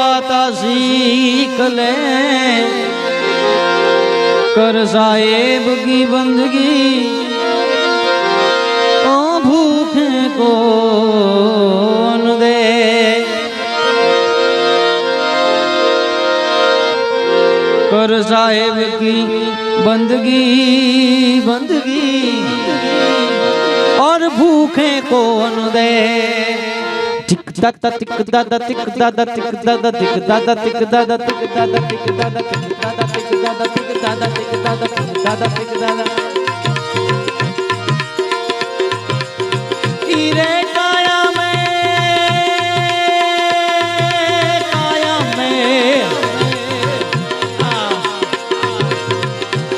पाता सीख ले, कर साहेब की बंदगी ओ भूखे को न दे। कर साहेब की बंदगी और भूखे को न दे। टिक दादा टिक दादा टिक दादा टिक दादा टिक दादा टिक दादा टिक दादा टिक दादा टिक दादा टिक दादा टिक दादा टिक दादा टिक दादा टिक दादा। हीरे काया में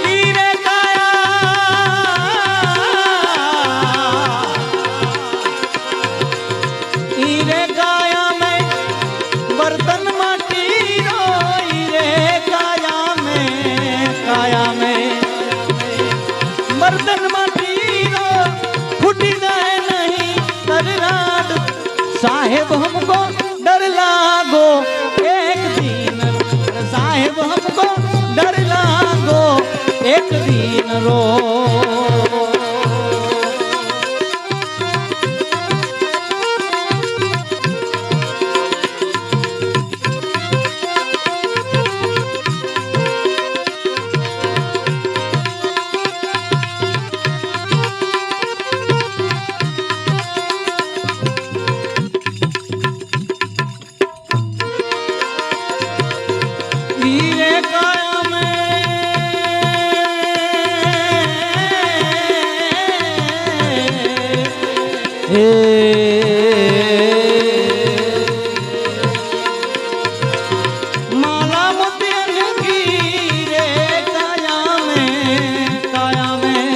हीरे काया हीरे काया में बर्तन माटी रो। हीरे काया में बर्तन माटी रो। फूटी जाए नहीं तरराड साहेब हमको डर लागो एक दिन। साहेब हमको डर लागो एक दिन रो। हीरे काया में माला मोतियन की रे काया में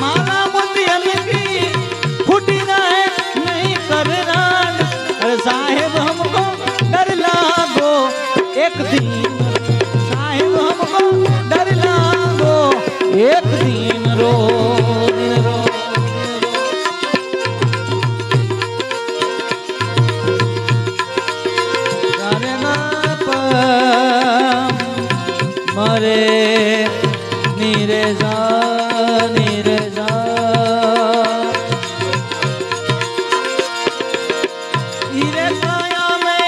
माला मोतियन की फूटी जाए नहीं करराड। अरे साहेब हमको डर लागो एक दिन। साहेब हमको डर लागो एक दिन रो दिन रो। गाने ना मरे नीरे जा नीरे जा। हीरे काया में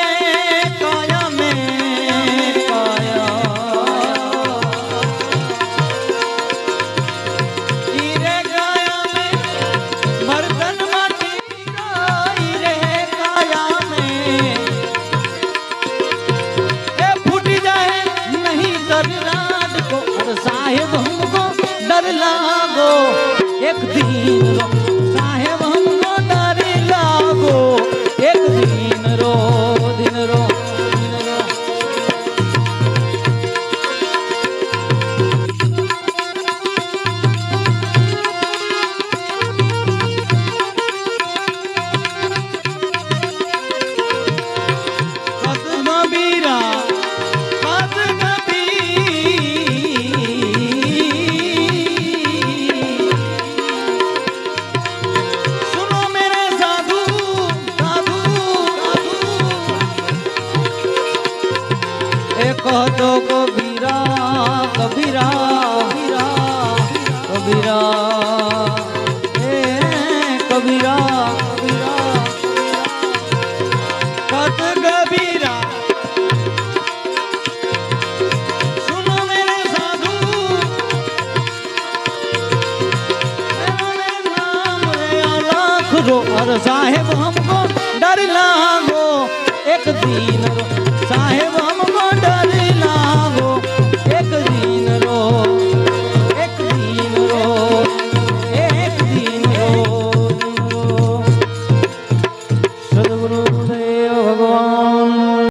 हीरे काया में बर्तन माटी रो। हीरे काया में ए फूटी जाए नहीं तरराड को। और साहेब हमको डर लागो एक दिन रो। साहेब हमको डर लागो एक दिन रो दिन रो दिन रो। कद कबीरा कद कबीर सुनो मेरे साधु साधु साधु। एक तो कबीरा कबीरा कबीरा कबीरा कबीरा कद कबीरा सुनो मेरे साधु। मेरा नाम रे लाख रो। और साहेब हमको डर लागो एक दिन रो। साहेब हमको